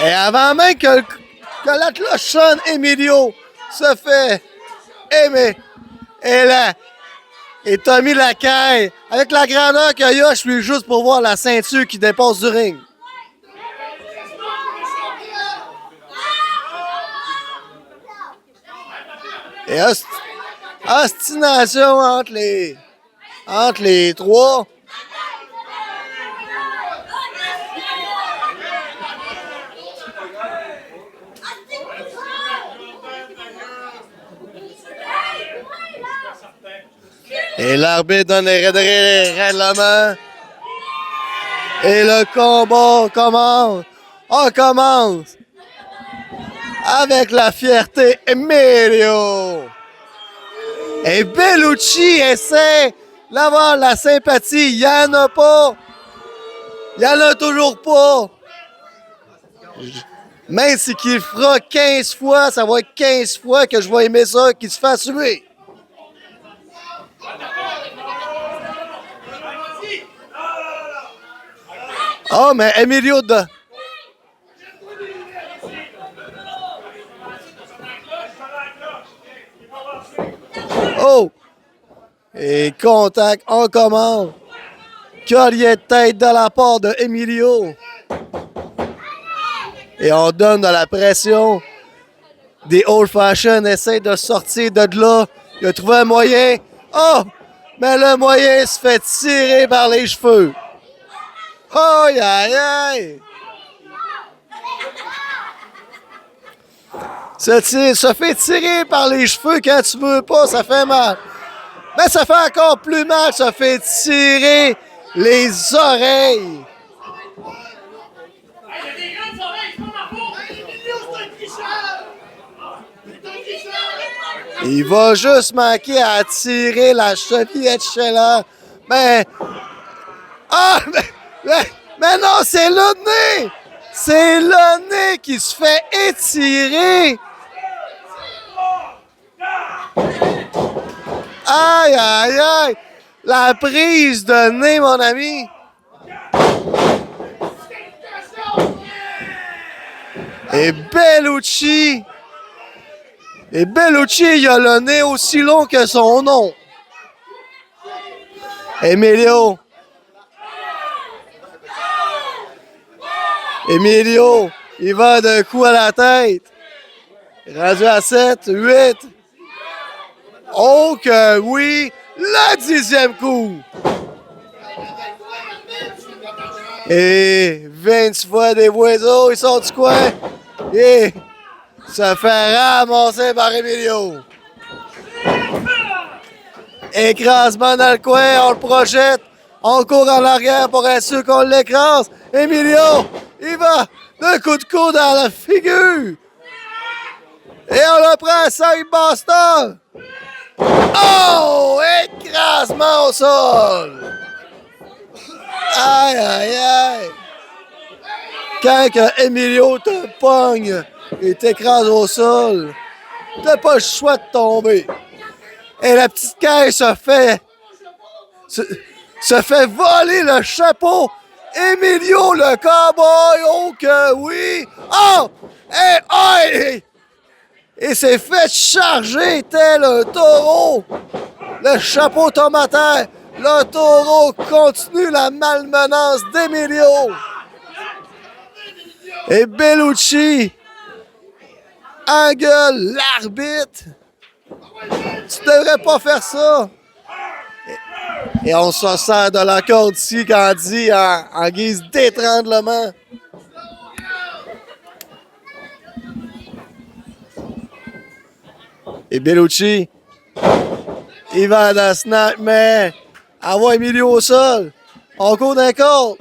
Et avant même que la cloche sonne, Emilio se fait aimer. Et là, et Tommy Lacaille, avec la grandeur qu'il y a, je suis juste pour voir la ceinture qui dépasse du ring. Et ostination entre les trois. Et l'arbitre donne les règlements. Et le combat commence. On commence. Avec la fierté, Emilio. Et Bellucci essaie d'avoir la sympathie. Il n'y en a pas. Il n'y en a toujours pas. Même si qu'il fera 15 fois, ça va être 15 fois que je vais aimer ça, qu'il se fasse tuer. Oh, mais Emilio de... Oh! Et contact, on commande. Collier de tête de la part de Emilio. Et on donne de la pression. Des old fashion essaient de sortir de là. Il a trouvé un moyen. Oh! Mais le moyen se fait tirer par les cheveux. Oh, aïe, aïe! Se fait tirer par les cheveux quand tu veux pas, ça fait mal. Mais ça fait encore plus mal, ça fait tirer les oreilles. Il va juste manquer à tirer la cheville de Scheller. Mais... Ah! Mais non, c'est le nez! C'est le nez qui se fait étirer! Aïe, aïe, aïe! La prise de nez, mon ami! Et Bellucci! Et Bellucci, il a le nez aussi long que son nom. Emilio. Emilio, il va d'un coup à la tête. Rendu à 7, 8. Oh que oui, le 10e coup. Et 20 fois des oiseaux, ils sont du coin. Et se fait ramasser par Emilio. Écrasement dans le coin, on le projette. On court en arrière pour être sûr qu'on l'écrase. Emilio, il va d'un coup de coude dans la figure. Et on le prend à 5 bastons. Oh! Écrasement au sol. Aïe, aïe, aïe. Quand que Emilio te pogne et t'écrase au sol, t'as pas le choix de tomber. Et la petite caisse se fait voler le chapeau. Emilio, le cowboy, oh que oui! Oh! Et s'est fait charger tel un taureau. Le chapeau tombe à terre. Le taureau continue la malmenance d'Emilio. Et Bellucci engueule l'arbitre. Tu devrais pas faire ça. Et on se sert de la corde ici quand on dit en guise d'étranglement. Et Bellucci, il va dans snap, mais envoie Emilio au sol. On court d'un corps.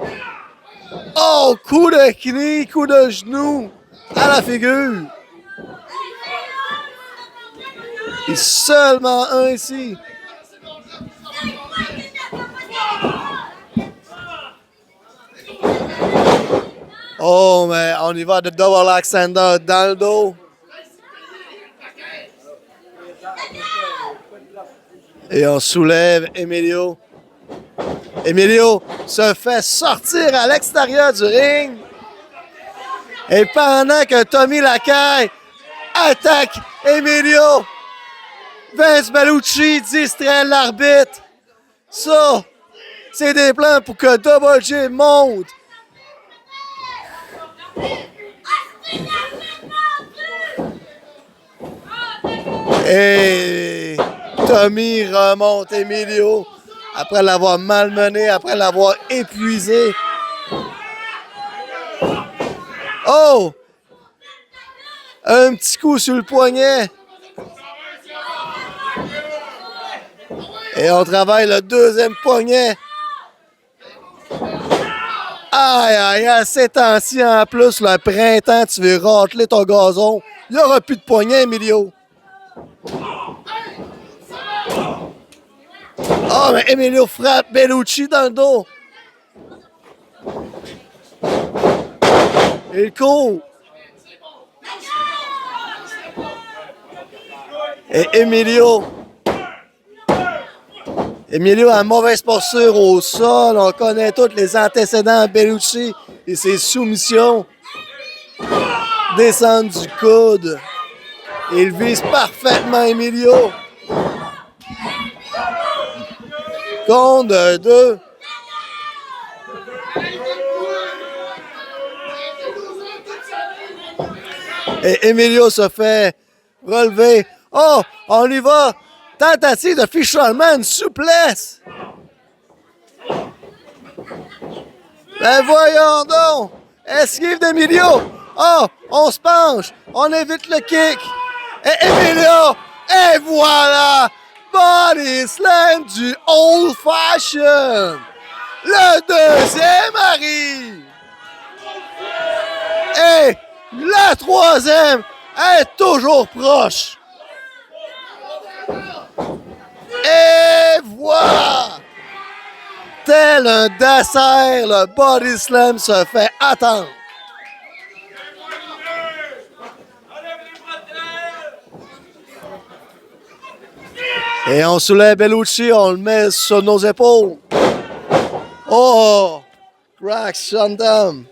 Oh, coup de knie, coup de genou à la figure. Et seulement un ici. Oh, mais on y va de double Alexander dans le dos. Et on soulève Emilio. Emilio se fait sortir à l'extérieur du ring. Et pendant que Tommy Lacaille attaque Emilio, Vince Bellucci distrait l'arbitre. Ça, c'est des plans pour que Double J monte. Et Tommy remonte Emilio après l'avoir malmené, après l'avoir épuisé. Oh! Un petit coup sur le poignet. Et on travaille le deuxième poignet. Aïe, aïe, aïe, ces temps-ci en plus, le printemps, tu veux racler ton gazon. Il n'y aura plus de poignet, Emilio. Oh, mais Emilio frappe Bellucci dans le dos. Il court. Et Emilio a une mauvaise posture au sol. On connaît tous les antécédents de Bellucci et ses soumissions. Descendre du coude. Il vise parfaitement Emilio. Compte de 2. Et Emilio se fait relever. Oh, on y va. Tentative de Fisherman, souplesse. Ben voyons donc. Esquive d'Emilio. Oh, on se penche. On évite le kick. Et Emilio. Et voilà. Body slam du old fashion. Le deuxième arrive. Et la troisième est toujours proche. Et voilà! Tel un dessert, le body slam se fait attendre. Et on soulève Bellucci, on le met sur nos épaules. Oh! Crack Shandam.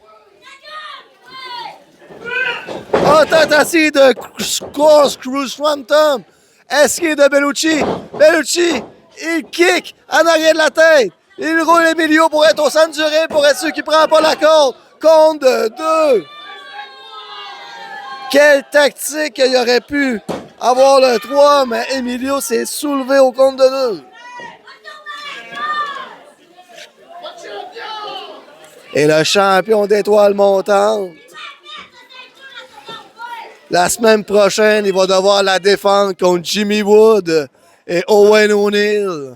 Oh, tentative de corkscrew Swanton. Esquive de Bellucci. Bellucci, il kick en arrière de la tête. Il roule Emilio pour être au centre du ring, pour être sûr qu'il ne prend pas la corde. Compte de 2. Quelle tactique il aurait pu avoir le 3, mais Emilio s'est soulevé au compte de 2. Et le champion d'étoiles montantes, la semaine prochaine, il va devoir la défendre contre Jimmy Wood et Owen O'Neill.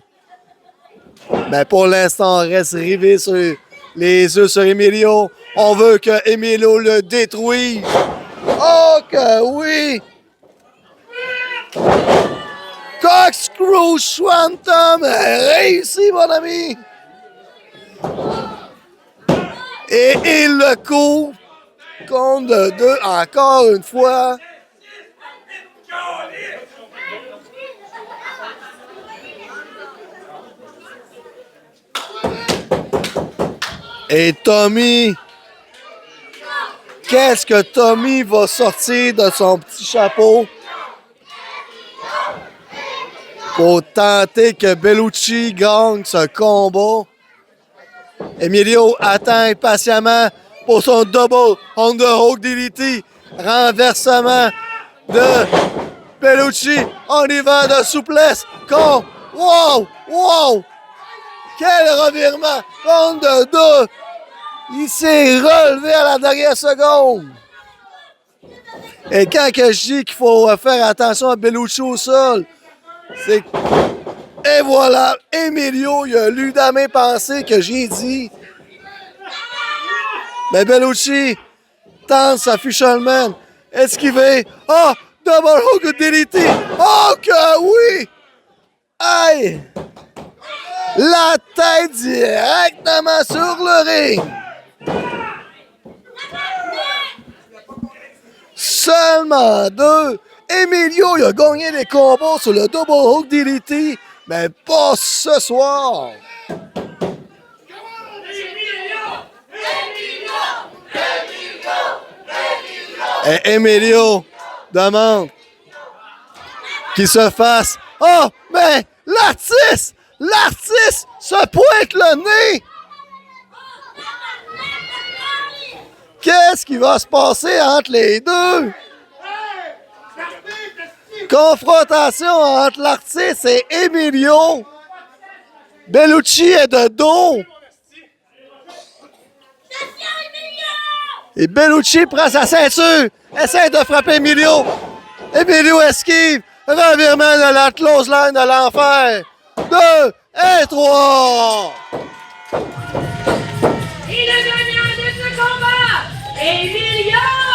Mais pour l'instant, on reste rivé sur les yeux sur Emilio. On veut que Emilio le détruise. Oh que oui! Corkscrew Swanton réussi, mon ami! Et il le coupe. Compte de 2, encore une fois. Et Tommy, qu'est-ce que Tommy va sortir de son petit chapeau pour tenter que Bellucci gagne ce combat? Emilio attend impatiemment pour son double underhook DDT. Renversement de Bellucci. On y va de souplesse. Wow! Wow! Quel revirement! Compte de 2. Il s'est relevé à la dernière seconde. Et quand que je dis qu'il faut faire attention à Bellucci au sol, c'est... Et voilà, Emilio, il a lu dans mes pensées que j'ai dit. Mais Bellucci tente sa Fisherman. Esquivé. Oh! Double hook DDT. Oh que oui! Aïe! La tête directement sur le ring. Seulement 2. Emilio, il a gagné des combats sur le double hook DDT, mais pas ce soir. Et Emilio demande qu'il se fasse. Oh, mais l'artiste se pointe le nez. Qu'est-ce qui va se passer entre les deux? Confrontation entre l'artiste et Emilio. Bellucci est de dos. Et Bellucci prend sa ceinture, essaie de frapper Emilio. Emilio esquive, revirement de la close line de l'enfer. 2 et 3. Et le gagnant de ce combat, Emilio!